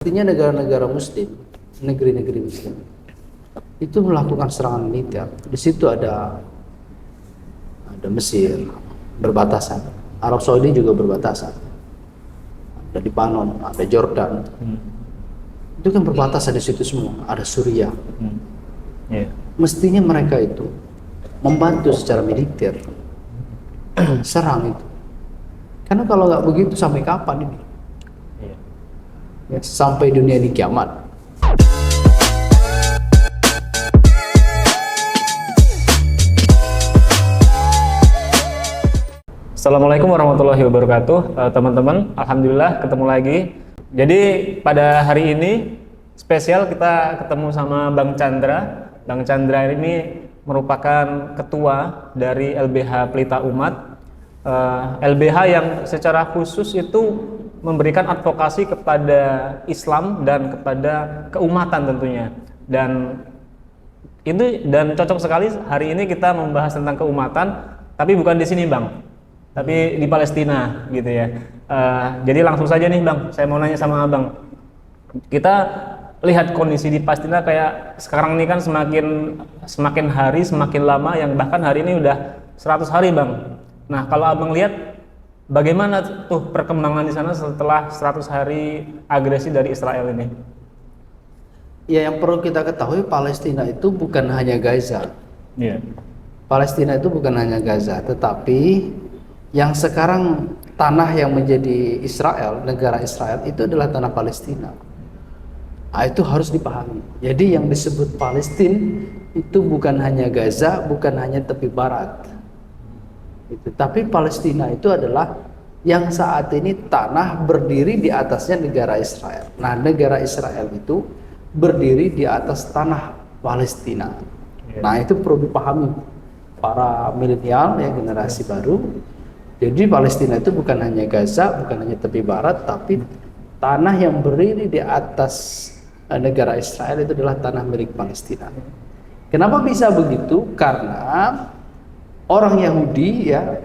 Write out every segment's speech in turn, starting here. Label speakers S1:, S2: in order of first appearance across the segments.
S1: Artinya negara-negara Muslim, negeri-negeri Muslim itu melakukan serangan militer. Di situ ada Mesir berbatasan, Arab Saudi juga berbatasan, ada Lebanon, ada Jordan. Itu kan berbatasan di situ semua. Ada Suriah. Mestinya mereka itu membantu secara militer serang itu. Karena kalau nggak begitu sampai kapan ini? Ya, sampai dunia ini kiamat.
S2: Assalamualaikum warahmatullahi wabarakatuh, teman-teman. Alhamdulillah ketemu lagi. Jadi pada hari ini spesial kita ketemu sama Bang Chandra. Bang Chandra ini merupakan ketua dari LBH Pelita Umat. LBH yang secara khusus itu memberikan advokasi kepada Islam dan kepada keumatan tentunya. Dan cocok sekali hari ini kita membahas tentang keumatan, tapi bukan di sini, Bang, tapi di Palestina gitu ya. Jadi langsung saja nih, Bang, saya mau nanya sama Abang. Kita lihat kondisi di Palestina kayak sekarang ini kan semakin hari semakin lama, yang bahkan hari ini udah 100 hari, Bang. Nah, kalau Abang lihat bagaimana tuh perkembangan di sana setelah 100 hari agresi dari Israel ini?
S1: Ya, yang perlu kita ketahui, Palestina itu bukan hanya Gaza. Palestina itu bukan hanya Gaza, tetapi yang sekarang tanah yang menjadi Israel, negara Israel itu adalah tanah Palestina. Nah, itu harus dipahami. Jadi yang disebut Palestina itu bukan hanya Gaza, bukan hanya tepi barat. Tapi Palestina itu adalah yang saat ini tanah berdiri di atasnya negara Israel. Nah, negara Israel itu berdiri di atas tanah Palestina. Nah, itu perlu dipahami para milenial ya, generasi baru. Jadi Palestina itu bukan hanya Gaza, bukan hanya tepi barat, tapi tanah yang berdiri di atas negara Israel itu adalah tanah milik Palestina. Kenapa bisa begitu? Karena orang Yahudi ya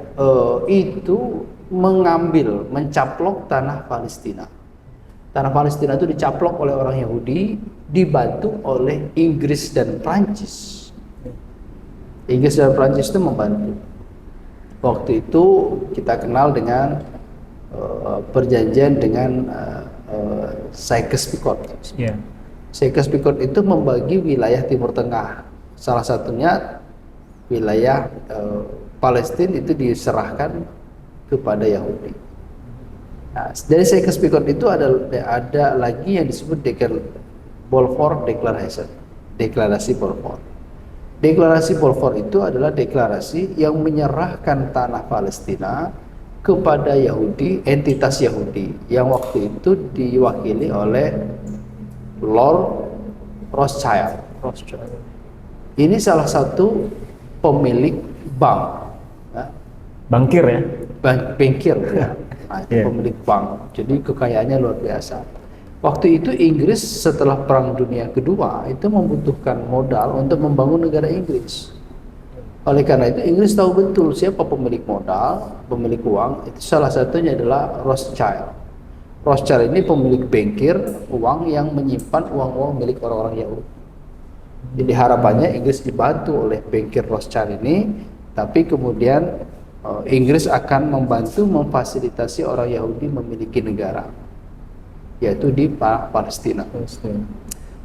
S1: itu mencaplok tanah Palestina. Tanah Palestina itu dicaplok oleh orang Yahudi, dibantu oleh Inggris dan Prancis. Inggris dan Prancis itu membantu. Waktu itu kita kenal dengan perjanjian dengan Sykes-Picot. Sykes-Picot itu membagi wilayah Timur Tengah. Salah satunya wilayah Palestina itu diserahkan kepada Yahudi. Nah, dari Sykes-Picot itu ada lagi yang disebut Balfour Declaration, deklarasi Balfour. Deklarasi Balfour itu adalah deklarasi yang menyerahkan tanah Palestina kepada Yahudi, entitas Yahudi yang waktu itu diwakili oleh Lord Rothschild. Ini salah satu pemilik bank,
S2: Bankir ya?
S1: Bankir ya. Nah, itu pemilik bank. Jadi kekayaannya luar biasa. Waktu itu Inggris setelah Perang Dunia Kedua itu membutuhkan modal untuk membangun negara Inggris. Oleh karena itu Inggris tahu betul siapa pemilik modal, pemilik uang. Itu salah satunya adalah Rothschild. Rothschild ini pemilik bankir uang yang menyimpan uang-uang milik orang-orang Yahudi. Jadi harapannya Inggris dibantu oleh bankir Rothschild ini, tapi kemudian Inggris akan membantu memfasilitasi orang Yahudi memiliki negara, yaitu di Palestina.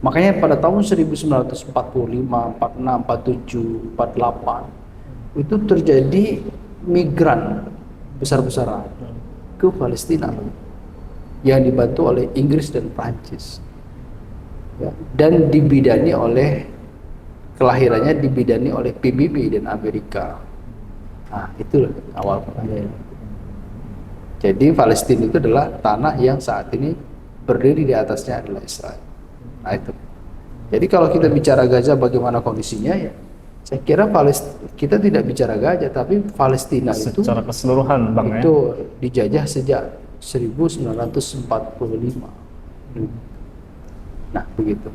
S1: Makanya pada tahun 1945, 46, 47, 48 itu terjadi migran besar-besaran ke Palestina yang dibantu oleh Inggris dan Prancis. Ya, dan kelahirannya dibidani oleh PBB dan Amerika. Nah, itulah awal mulanya. Jadi Palestina itu adalah tanah yang saat ini berdiri di atasnya adalah Israel. Nah, itu. Jadi kalau kita bicara Gaza bagaimana kondisinya ya, saya kira kita tidak bicara Gaza, tapi Palestina itu
S2: secara keseluruhan, Bang,
S1: itu dijajah sejak 1945. Nah, begitu.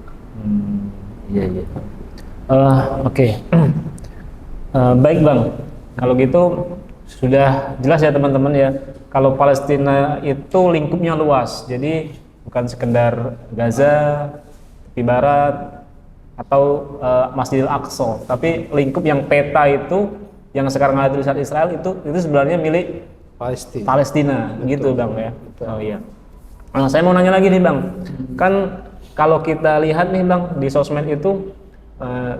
S2: Oke. Baik, Bang. Kalau gitu sudah jelas ya teman-teman ya. Kalau Palestina itu lingkupnya luas. Jadi bukan sekedar Gaza, tepi barat, atau Masjidil Aqsa, tapi lingkup yang peta itu yang sekarang ada tulisan Israel itu sebenarnya milik Palestina gitu Bang ya. Betul. Oh iya. Nah, saya mau nanya lagi nih Bang, kan kalau kita lihat nih Bang di sosmed itu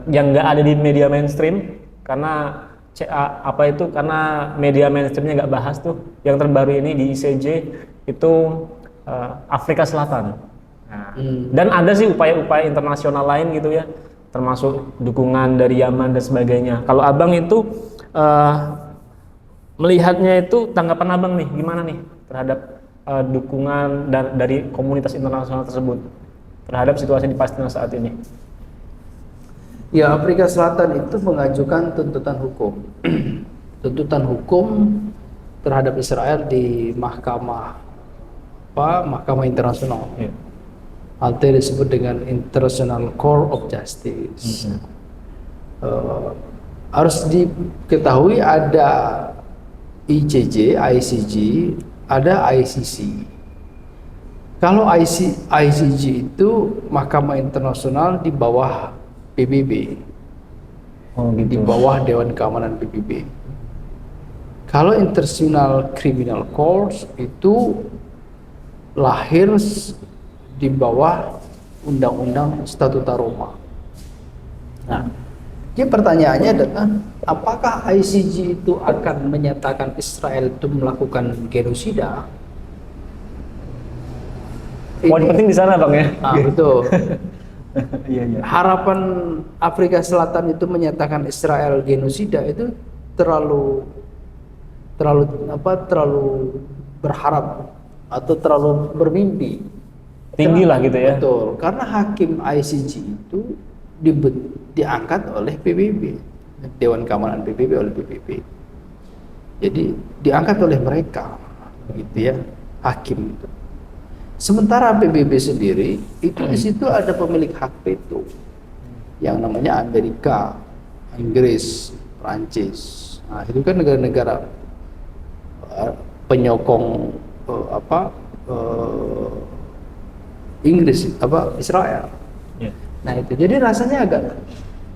S2: yang nggak ada di media mainstream karena karena media mainstreamnya nggak bahas tuh, yang terbaru ini di ICJ itu Afrika Selatan. Nah, dan ada sih upaya-upaya internasional lain gitu ya, termasuk dukungan dari Yaman dan sebagainya. Kalau Abang itu melihatnya itu, tanggapan Abang nih gimana nih terhadap dukungan dari komunitas internasional tersebut terhadap situasi di Palestina saat ini?
S1: Ya, Afrika Selatan itu mengajukan tuntutan hukum. Tuntutan hukum terhadap Israel di mahkamah internasional. Yeah. Atau disebut dengan International Court of Justice. Harus diketahui ada ICJ, ICJ, ada ICC. Kalau ICJ itu Mahkamah Internasional di bawah PBB, gitu. Di bawah Dewan Keamanan PBB. Kalau International Criminal Court itu lahir di bawah Undang-Undang Statuta Roma. Nah, jadi pertanyaannya adalah, apakah ICJ itu akan menyatakan Israel itu melakukan genosida?
S2: Poin penting di sana Bang ya.
S1: Betul.
S2: Iya.
S1: Harapan Afrika Selatan itu menyatakan Israel genosida itu terlalu berharap atau terlalu bermimpi.
S2: Tinggi lah gitu ya.
S1: Betul. Karena hakim ICJ itu diangkat oleh PBB, Dewan Keamanan PBB oleh PBB. Jadi diangkat oleh mereka, gitu ya, hakim itu. Sementara PBB sendiri itu di situ ada pemilik hak veto yang namanya Amerika, Inggris, Prancis. Nah, itu kan negara-negara penyokong Inggris, Israel. Yeah. Nah itu, jadi rasanya agak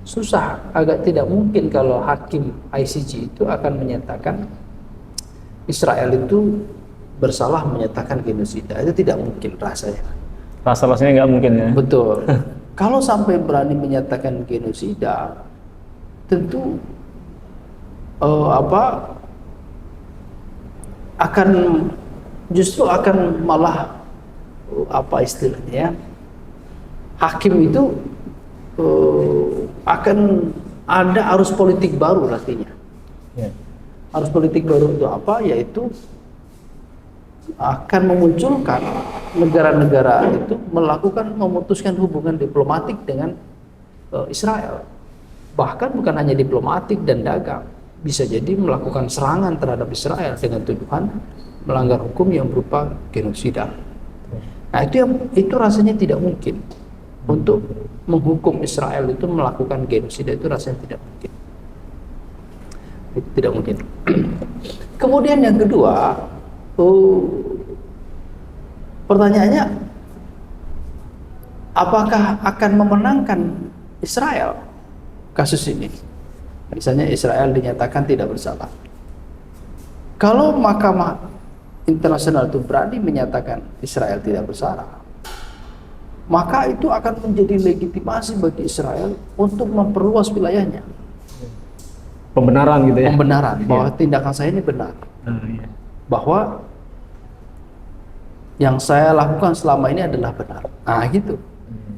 S1: susah, agak tidak mungkin kalau hakim ICJ itu akan menyatakan Israel itu bersalah, menyatakan genosida. Itu tidak mungkin rasanya.
S2: Rasa-rasanya nggak mungkin ya.
S1: Betul. Kalau sampai berani menyatakan genosida, tentu justru akan malah istilahnya, hakim itu akan ada arus politik baru nantinya. Yeah. Arus politik baru itu apa? Yaitu akan memunculkan negara-negara itu memutuskan hubungan diplomatik dengan Israel. Bahkan bukan hanya diplomatik dan dagang, bisa jadi melakukan serangan terhadap Israel dengan tuduhan melanggar hukum yang berupa genosida. Nah itu rasanya tidak mungkin. Untuk menghukum Israel itu melakukan genosida, itu rasanya tidak mungkin. Itu tidak mungkin. Kemudian yang kedua, pertanyaannya, apakah akan memenangkan Israel kasus ini? Misalnya Israel dinyatakan tidak bersalah. Kalau Mahkamah Internasional itu berani menyatakan Israel tidak bersalah, maka itu akan menjadi legitimasi bagi Israel untuk memperluas wilayahnya.
S2: Pembenaran gitu ya?
S1: Pembenaran, bahwa tindakan saya ini benar. Bahwa yang saya lakukan selama ini adalah benar. Nah gitu.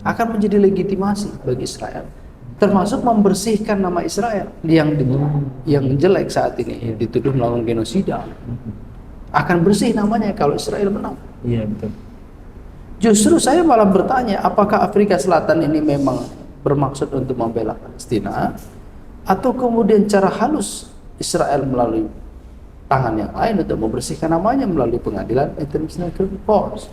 S1: Akan menjadi legitimasi bagi Israel. Termasuk membersihkan nama Israel yang jelek saat ini, dituduh melakukan genosida. Akan bersih namanya kalau Israel menang.
S2: Iya, betul.
S1: Justru saya malah bertanya, apakah Afrika Selatan ini memang bermaksud untuk membela Palestina, atau kemudian cara halus Israel melalui tangan yang lain untuk membersihkan namanya melalui pengadilan International Criminal Court.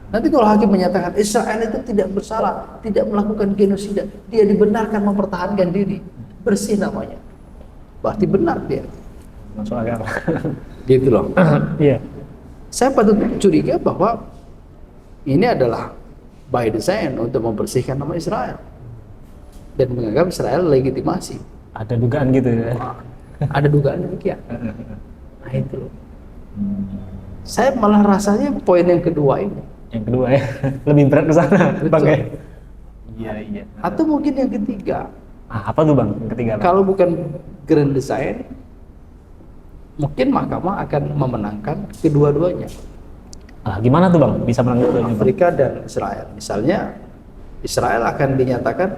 S1: Nanti kalau hakim menyatakan Israel itu tidak bersalah, tidak melakukan genosida, dia dibenarkan mempertahankan diri, bersih namanya, berarti benar dia.
S2: Masuk akal.
S1: Gitu loh.
S2: Iya.
S1: Saya patut curiga bahwa ini adalah by design untuk membersihkan nama Israel dan menganggap Israel legitimasi.
S2: Ada dugaan gitu ya?
S1: Ada dugaan demikian. Nah itu loh. Saya malah rasanya poin yang kedua ini.
S2: Yang kedua ya, lebih berat ke sana, Bang ya? Iya.
S1: Atau mungkin yang ketiga.
S2: Apa tuh Bang, yang ketiga? Bang?
S1: Kalau bukan grand design, mungkin mahkamah akan memenangkan kedua-duanya.
S2: Gimana tuh Bang, bisa menang kedua-duanya?
S1: Afrika dan Israel. Misalnya, Israel akan dinyatakan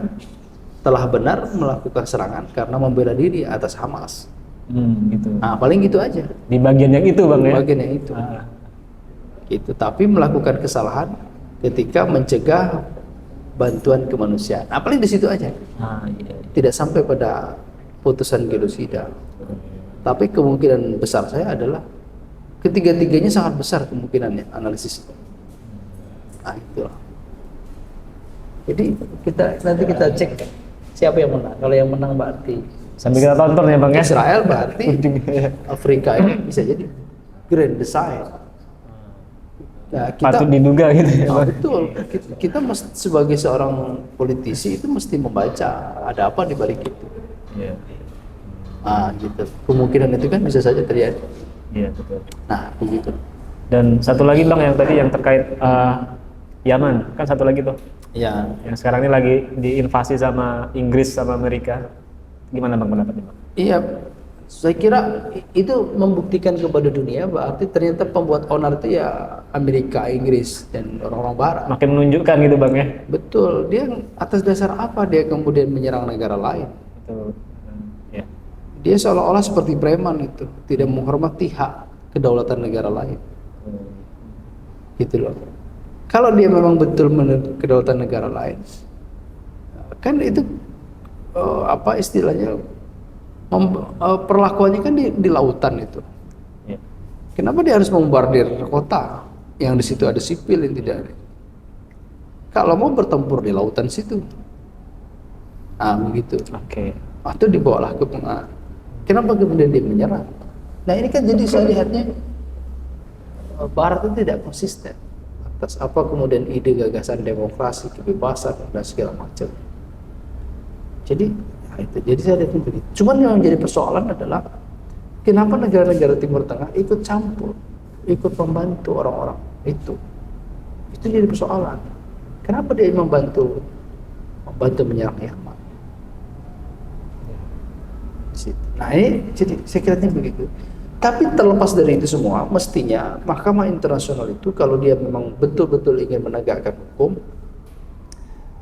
S1: telah benar melakukan serangan karena membela diri atas Hamas.
S2: Gitu.
S1: Nah, paling gitu aja.
S2: Di bagian yang itu Bang ya?
S1: Di bagian yang itu. Gitu. Tapi melakukan kesalahan ketika mencegah bantuan kemanusiaan. Nah, paling di situ aja.
S2: Iya.
S1: Tidak sampai pada putusan genosida. Tapi kemungkinan besar saya adalah ketiga-tiganya sangat besar kemungkinannya, analisis itu. Nah, itulah. Jadi nanti kita cek siapa yang menang. Kalau yang menang berarti
S2: sambil kita tonton ya Bang ya?
S1: Israel, berarti Afrika ini bisa jadi grand design. Nah,
S2: patut diduga gitu ya Bang?
S1: Betul. Kita sebagai seorang politisi itu mesti membaca ada apa di balik itu.
S2: Iya.
S1: Gitu. Kemungkinan itu kan bisa saja terjadi.
S2: Iya, betul.
S1: Nah, begitu.
S2: Dan satu lagi Bang yang tadi yang terkait Yaman, kan satu lagi tuh.
S1: Ya.
S2: Yang sekarang ini lagi diinvasi sama Inggris sama Amerika. Gimana Bang pendapatnya Bang?
S1: Iya, saya kira itu membuktikan kepada dunia berarti ternyata pembuat onar itu ya Amerika, Inggris, dan orang-orang Barat.
S2: Makin menunjukkan gitu Bang ya?
S1: Betul. Dia atas dasar apa dia kemudian menyerang negara lain?
S2: Betul. Ya.
S1: Dia seolah-olah seperti preman itu, tidak menghormati hak kedaulatan negara lain. Gitu loh. Kalau dia memang betul menurut kedaulatan negara lain, kan itu apa istilahnya perlakuannya kan di lautan itu.
S2: Ya.
S1: Kenapa dia harus membombardir kota yang di situ ada sipil yang tidak ada? Kalau mau bertempur di lautan situ, begitu.
S2: Oke.
S1: Atau dibawalah ke kenapa kemudian dia menyerang? Nah ini kan jadi saya lihatnya Barat itu tidak konsisten atas apa kemudian ide gagasan demokrasi, kebebasan dan segala macam. Jadi saya lihat begitu. Cuman yang menjadi persoalan adalah kenapa negara-negara Timur Tengah ikut campur, ikut membantu orang-orang itu. Itu jadi persoalan. Kenapa dia membantu menyerang Yaman? Nah ini jadi saya kira begitu. Tapi terlepas dari itu semua, mestinya Mahkamah Internasional itu kalau dia memang betul-betul ingin menegakkan hukum,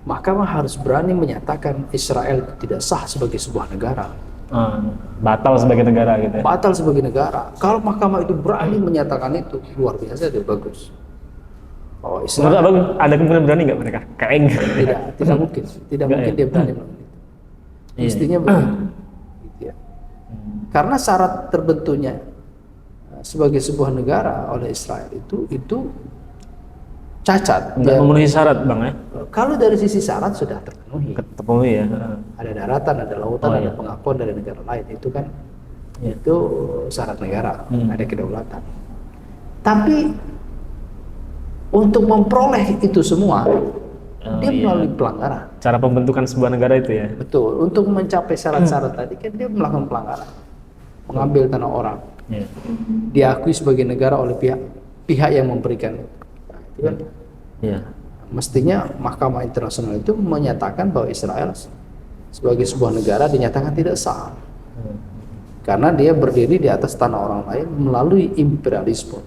S1: Mahkamah harus berani menyatakan Israel tidak sah sebagai sebuah negara.
S2: Batal sebagai negara gitu ya?
S1: Batal sebagai negara. Kalau Mahkamah itu berani menyatakan itu, luar biasa, dia bagus. Oh, Israel.
S2: Menurut Abang ada kemungkinan berani nggak mereka?
S1: Tidak mungkin. Tidak mungkin dia berani melakukan itu. Mestinya begitu. Gitu ya. Karena syarat terbentuknya sebagai sebuah negara oleh Israel itu cacat.
S2: Nggak memenuhi syarat Bang ya?
S1: Kalau dari sisi syarat sudah terpenuhi.
S2: Terpenuhi ya.
S1: Ada daratan, ada lautan, ada pengakuan dari negara lain. Itu kan itu syarat negara, ada kedaulatan. Tapi untuk memperoleh itu semua, dia melalui pelanggaran.
S2: Cara pembentukan sebuah negara itu ya?
S1: Betul. Untuk mencapai syarat-syarat tadi kan dia melakukan pelanggaran, mengambil tanah orang, diakui sebagai negara oleh pihak yang memberikan. Nah, itu kan. Mestinya Mahkamah Internasional itu menyatakan bahwa Israel sebagai sebuah negara dinyatakan tidak sah, karena dia berdiri di atas tanah orang lain melalui imperialisme.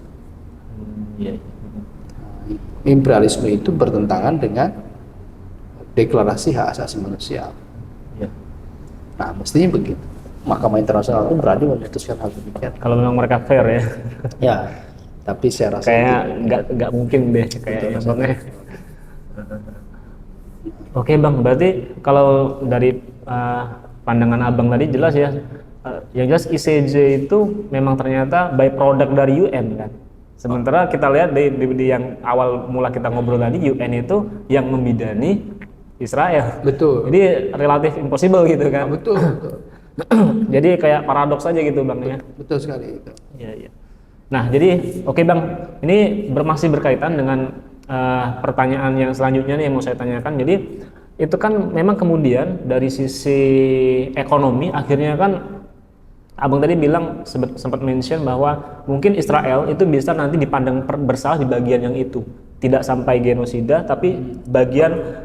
S1: Imperialisme itu bertentangan dengan deklarasi hak asasi manusia. Nah, mestinya begitu. Mahkamah Internasional itu berani memutuskan hal demikian.
S2: Kalau memang mereka fair ya.
S1: Ya, tapi saya rasa
S2: kayaknya nggak mungkin deh kayaknya Bang. Oke Bang, berarti kalau dari pandangan Abang tadi jelas ya, yang jelas ICJ itu memang ternyata by product dari UN kan. Sementara kita lihat di yang awal mula kita ngobrol tadi, UN itu yang membidani Israel.
S1: Betul.
S2: Jadi relatif impossible gitu kan.
S1: Betul.
S2: Jadi kayak paradoks aja gitu Bang ya.
S1: Betul sekali itu.
S2: Iya. Nah, jadi oke Bang, ini masih berkaitan dengan pertanyaan yang selanjutnya nih yang mau saya tanyakan. Jadi itu kan memang kemudian dari sisi ekonomi akhirnya kan Abang tadi bilang sempat mention bahwa mungkin Israel itu bisa nanti dipandang bersalah di bagian yang itu, tidak sampai genosida tapi bagian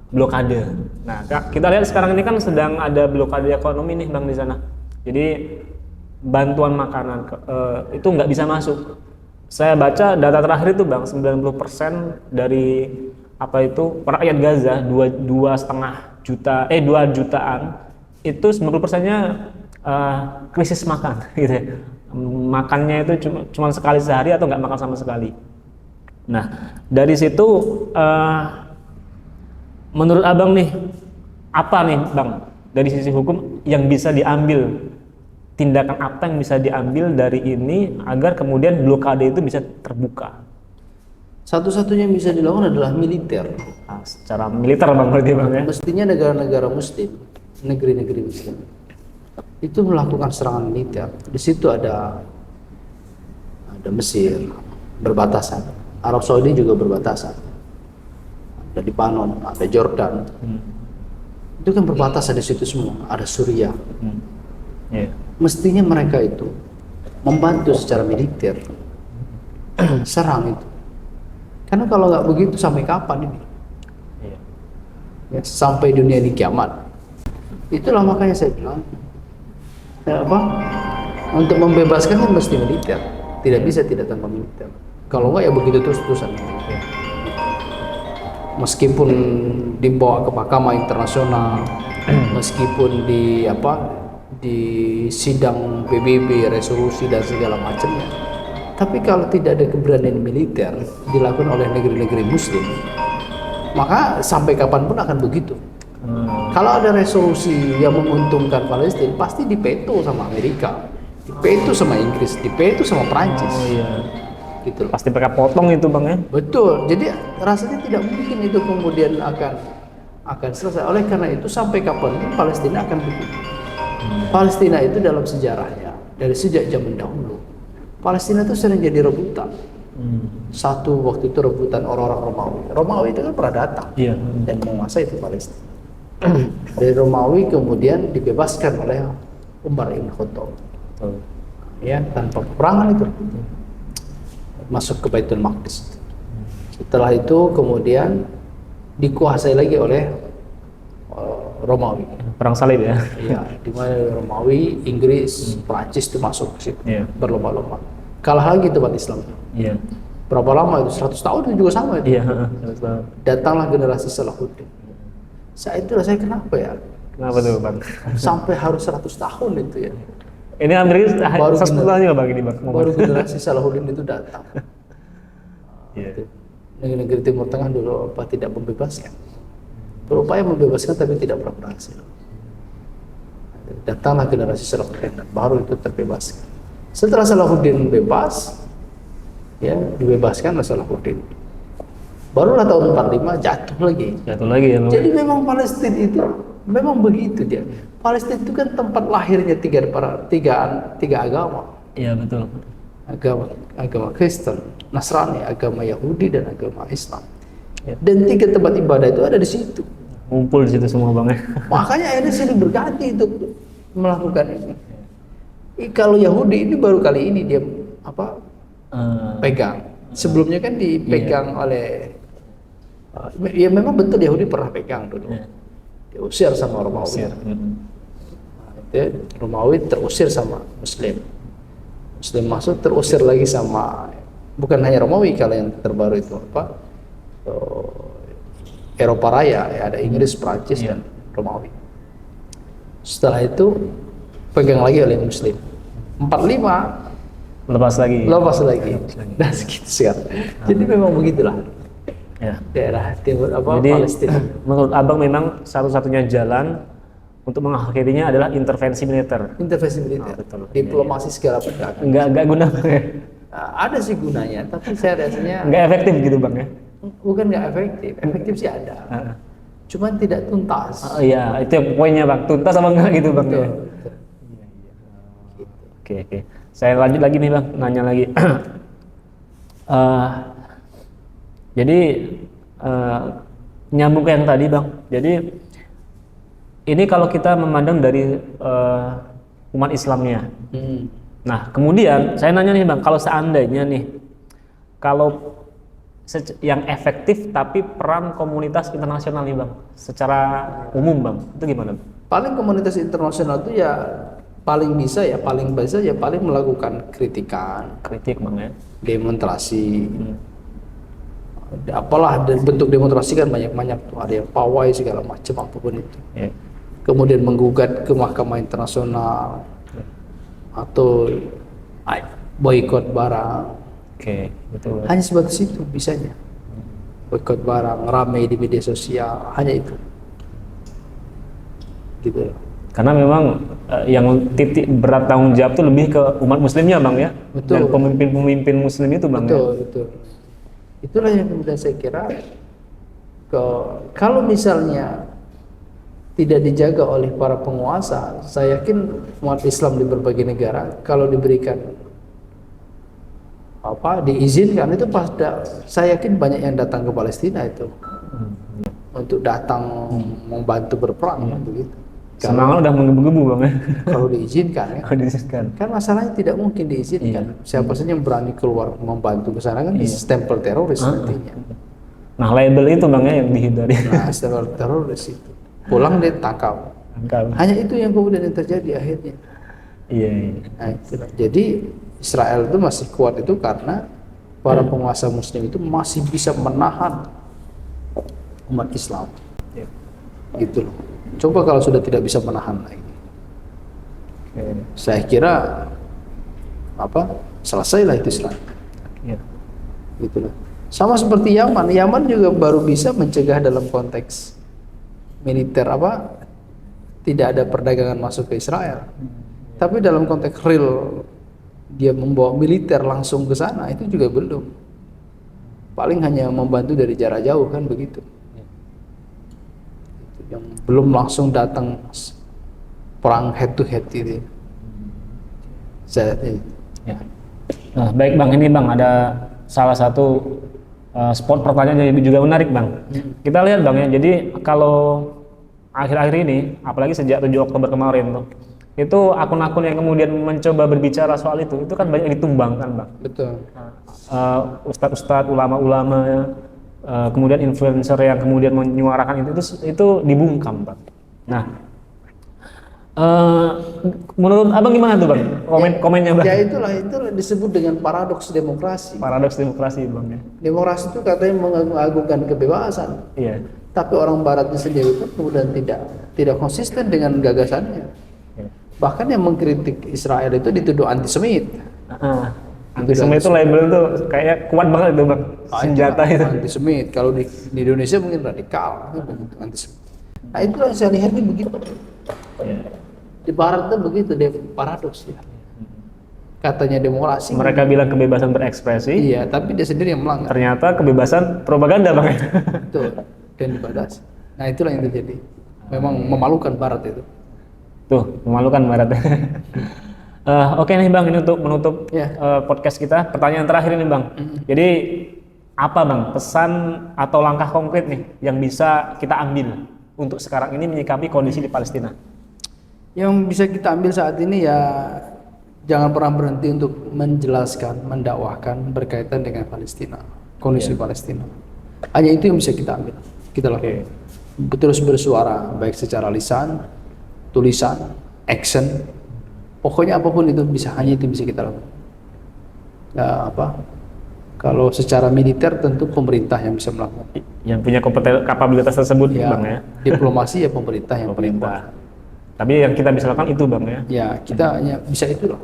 S2: blokade. Nah, kita lihat sekarang ini kan sedang ada blokade ekonomi nih Bang di sana. Jadi bantuan makanan itu nggak bisa masuk. Saya baca data terakhir itu Bang, 90% dari rakyat Gaza 2 jutaan itu 90%-nya krisis makan gitu ya. Makannya itu cuma sekali sehari atau nggak makan sama sekali. Nah, dari situ menurut Abang nih, apa nih Bang dari sisi hukum yang bisa diambil, tindakan apa yang bisa diambil dari ini agar kemudian blokade itu bisa terbuka?
S1: Satu-satunya yang bisa dilakukan adalah militer.
S2: Nah, secara militer Bang berarti Bang ya?
S1: Mestinya negara-negara muslim, negeri-negeri muslim itu melakukan serangan militer. Di situ ada Mesir berbatasan, Arab Saudi juga berbatasan, ada Lebanon, ada Jordan, itu kan berbatasan di situ semua. Ada Suriah. Mestinya mereka itu membantu secara militer serang itu. Karena kalau nggak begitu sampai kapan ini? Ya, sampai dunia ini kiamat. Itulah makanya saya bilang untuk membebaskan kan mesti militer, tidak bisa tidak tanpa militer. Kalau nggak ya begitu terus-terusan. Meskipun dibawa ke mahkamah internasional, meskipun di sidang PBB, resolusi dan segala macamnya, tapi kalau tidak ada keberanian militer dilakukan oleh negeri-negeri muslim, maka sampai kapanpun akan begitu. Kalau ada resolusi yang menguntungkan Palestina, pasti dipeto sama Amerika, dipeto sama Inggris, dipeto sama Prancis. Gitu.
S2: Pasti mereka potong itu Bang ya?
S1: Betul. Jadi rasanya tidak mungkin itu kemudian akan selesai. Oleh karena itu sampai kapanpun Palestina akan begitu. Palestina itu dalam sejarahnya dari sejak zaman dahulu, Palestina itu sering jadi rebutan. Satu waktu itu rebutan orang-orang Romawi. Romawi itu kan pernah datang dan menguasai itu Palestina. Dari Romawi kemudian dibebaskan oleh Umar ibn Khattab. Ya, tanpa peperangan itu masuk ke Baitul Maqdis. Setelah itu kemudian dikuasai lagi oleh Romawi.
S2: Perang salib ya?
S1: Iya, di mana Romawi, Inggris, Prancis itu masuk ke situ berlomba-lomba. Kalah lagi tempat Islam. Berapa lama itu? 100 tahun itu juga sama itu. Datanglah generasi Salahuddin. Saat itulah saya kenapa ya?
S2: Kenapa tuh Bang?
S1: Sampai harus 100 tahun itu ya.
S2: Ini hampir 100 tahun juga Bang ini Bang.
S1: Baru generasi Salahuddin itu datang. Negeri-negeri Timur Tengah dulu tidak membebaskan. Berupaya membebaskan tapi tidak pernah berhasil. Datanglah generasi Salahuddin, baru itu terbebaskan. Setelah Salahuddin bebas, ya dibebaskan oleh Salahuddin. Barulah tahun 45 jatuh lagi ya. Jadi memang Palestina itu memang begitu dia. Palestina itu kan tempat lahirnya tiga agama.
S2: Iya betul.
S1: Agama Kristen, Nasrani, agama Yahudi dan agama Islam. Dan 3 tempat ibadah itu ada di situ.
S2: Ngumpul di situ semua Bang ya.
S1: Makanya akhirnya silih berganti untuk melakukan ini. Kalau Yahudi ini baru kali ini dia pegang. Sebelumnya kan dipegang oleh ya memang betul Yahudi pernah pegang dulu. Diusir sama Romawi. Romawi terusir sama Muslim. Muslim masuk terusir lagi sama, bukan hanya Romawi, kalau yang terbaru itu Eropa Raya ya, ada Inggris, Prancis dan Romawi. Setelah itu pegang lagi oleh Muslim. 45 lepas lagi. Dan segitu sekarang. Jadi memang begitulah. Daerah timur
S2: Jadi,
S1: Palestina.
S2: Menurut Abang memang satu-satunya jalan untuk mengakhirinya adalah intervensi militer.
S1: Betul. Diplomasi segala bentuk.
S2: Enggak guna Bang ya?
S1: Ada sih gunanya, tapi saya rasanya
S2: enggak efektif gitu Bang ya?
S1: Bukan nggak efektif sih ada. Cuman tidak tuntas.
S2: Iya, itu yang poinnya Bang. Tuntas sama enggak gitu Bang.
S1: Betul.
S2: Oke. Saya lanjut lagi nih Bang, nanya lagi. Jadi nyambung ke yang tadi Bang. Jadi ini kalau kita memandang dari umat Islamnya. Nah, kemudian saya nanya nih Bang, kalau seandainya nih, kalau yang efektif tapi peran komunitas internasional nih Bang, secara umum Bang, itu gimana?
S1: Paling komunitas internasional itu ya paling bisa paling melakukan kritik
S2: Bang ya,
S1: demonstrasi. Apalah bentuk demonstrasi kan banyak tuh, ada yang pawai segala macam apapun itu. Kemudian menggugat ke Mahkamah Internasional atau boikot barang.
S2: Betul.
S1: Hanya sebatas itu bisanya. Boikot barang, ramai di media sosial, hanya itu. Gitu.
S2: Karena memang yang titik berat tanggung jawab itu lebih ke umat muslimnya Bang ya.
S1: Betul.
S2: Dan pemimpin muslim itu Bang.
S1: Betul. Itulah yang kemudian saya kira kalau misalnya tidak dijaga oleh para penguasa, saya yakin umat Islam di berbagai negara kalau diberikan diizinkan itu saya yakin banyak yang datang ke Palestina itu untuk datang membantu berperang begitu.
S2: Semangat udah menggebu-gebu Bang ya.
S1: Kalau diizinkan ya. Kan masalahnya tidak mungkin diizinkan. Siapa saja yang berani keluar membantu ke sana kan stempel teroris nantinya.
S2: Nah, label itu Bang ya yang dihindari.
S1: Nah, stempel teroris itu. Pulang dia tangkap. Hanya itu yang kemudian yang terjadi akhirnya.
S2: Iya.
S1: Nah, itulah. Jadi Israel itu masih kuat itu karena para penguasa muslim itu masih bisa menahan umat Islam. Gitu loh. Coba kalau sudah tidak bisa menahan lagi. Saya kira selesailah itu Israel. Gitu loh. Sama seperti Yaman. Yaman juga baru bisa mencegah dalam konteks militer tidak ada perdagangan masuk ke Israel. Tapi dalam konteks real dia membawa militer langsung ke sana itu juga belum. Paling hanya membantu dari jarak jauh kan begitu. Yang belum langsung datang perang head to head itu.
S2: Nah, baik Bang, ini Bang ada salah satu spot pertanyaan yang juga menarik Bang. Kita lihat Bang ya, jadi kalau akhir-akhir ini, apalagi sejak 7 Oktober kemarin tuh, itu akun-akun yang kemudian mencoba berbicara soal itu kan banyak ditumbangkan Bang.
S1: Betul.
S2: Ustadz-ustadz, ulama-ulama, kemudian influencer yang kemudian menyuarakan itu dibungkam Bang. Nah, menurut Abang gimana tuh Bang? Komennya Bang?
S1: Ya itulah disebut dengan paradoks demokrasi.
S2: Paradoks demokrasi Bang ya.
S1: Demokrasi itu katanya mengagungkan kebebasan.
S2: Iya.
S1: Tapi orang Baratnya sendiri itu kemudian tidak konsisten dengan gagasannya. Bahkan yang mengkritik Israel itu dituduh antisemit.
S2: Antisemit itu label itu kayak kuat banget itu Bang. Senjata itu.
S1: Antisemit. Kalau di Indonesia mungkin radikal. Antisemit. Nah itulah yang saya lihat ini begitu. Di Barat itu begitu, dia paradoks ya. Katanya demokrasi.
S2: Mereka bilang kebebasan berekspresi.
S1: Iya, tapi dia sendiri yang melanggar.
S2: Ternyata kebebasan propaganda Bang.
S1: Betul. Dan dibatasi. Nah itulah yang terjadi. Memang memalukan Barat itu.
S2: Tuh, memalukan Barat. Oke nih Bang, ini untuk menutup podcast kita. Pertanyaan terakhir ini Bang. Jadi apa Bang pesan atau langkah konkret nih yang bisa kita ambil untuk sekarang ini menyikapi kondisi di Palestina?
S1: Yang bisa kita ambil saat ini ya jangan pernah berhenti untuk menjelaskan, mendakwahkan berkaitan dengan Palestina, kondisi Palestina. Hanya itu yang bisa kita ambil. Kita lakukan. Terus bersuara baik secara lisan, tulisan, action. Pokoknya apapun itu bisa, hanya itu bisa kita lakukan. Kalau secara militer tentu pemerintah yang bisa melakukan.
S2: Yang punya kapabilitas tersebut
S1: ya,
S2: Bang ya.
S1: Diplomasi ya pemerintah yang
S2: pemerintah. Tapi yang kita bisa lakukan itu Bang ya.
S1: Ya, kita hanya bisa itu loh.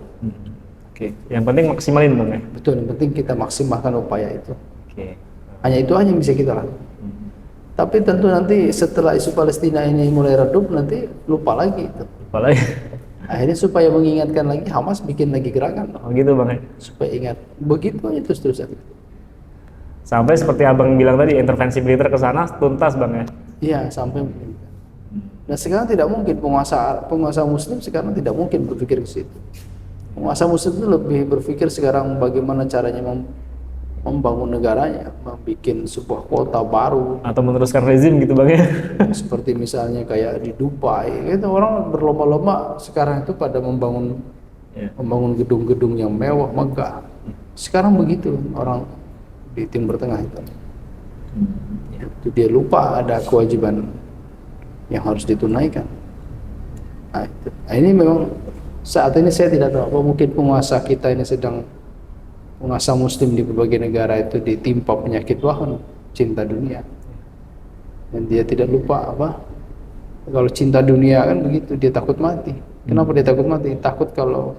S2: Yang penting maksimalin Bang ya.
S1: Betul, yang penting kita maksimalkan upaya itu. Hanya itu aja yang bisa kita lakukan. Tapi tentu nanti setelah isu Palestina ini mulai redup nanti lupa lagi itu. Akhirnya supaya mengingatkan lagi Hamas bikin lagi gerakan.
S2: Gitu Bang ya.
S1: Supaya ingat. Begitu aja terus-terusan.
S2: Sampai seperti Abang bilang tadi intervensi militer ke sana tuntas Bang ya.
S1: Iya, sampai. Nah sekarang tidak mungkin penguasa muslim sekarang tidak mungkin berpikir ke situ. Penguasa muslim itu lebih berpikir sekarang bagaimana caranya membangun negaranya, membuat sebuah kota baru,
S2: atau meneruskan rezim gitu Bang ya.
S1: seperti misalnya kayak di Dubai, itu orang berlomba-lomba sekarang itu pada membangun gedung-gedung yang mewah, megah. Sekarang begitu orang di Timur Tengah itu. Itu dia lupa ada kewajiban yang harus ditunaikan. Nah, itu. Nah, ini memang saat ini saya tidak tahu apa mungkin penguasa kita ini sedang penguasa muslim di berbagai negara itu ditimpa penyakit wahon, cinta dunia. Dan dia tidak lupa apa? Kalau cinta dunia kan begitu, dia takut mati. Kenapa dia takut mati? Takut kalau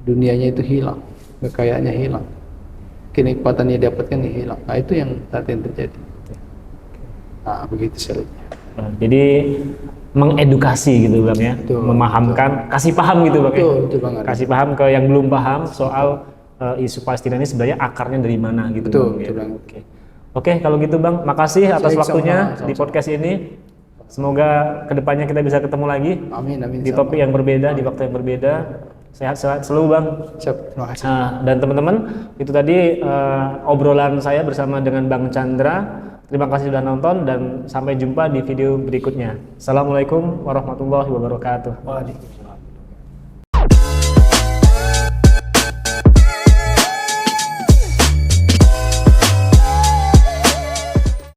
S1: dunianya itu hilang, kekayaannya hilang, kenikmatan yang dapatkan hilang. Nah, itu yang saat ini terjadi. Nah, begitu selanjutnya.
S2: Jadi mengedukasi gitu Bang ya,
S1: Betul,
S2: memahamkan, kasih paham gitu Bang ya.
S1: Betul, Bang.
S2: Kasih paham ke yang belum paham soal isu Palestina ini sebenarnya akarnya dari mana gitu
S1: Betul,
S2: Bang. Oke, kalau gitu Bang, makasih atas waktunya di podcast ini. Semoga kedepannya kita bisa ketemu lagi.
S1: Amin,
S2: di topik yang berbeda, di waktu yang berbeda. Sehat-sehat selalu Bang.
S1: Siap, terima kasih.
S2: Dan teman-teman, itu tadi obrolan saya bersama dengan Bang Chandra. Terima kasih sudah nonton dan sampai jumpa di video berikutnya. Assalamualaikum warahmatullahi wabarakatuh.
S1: Waalaikumsalam.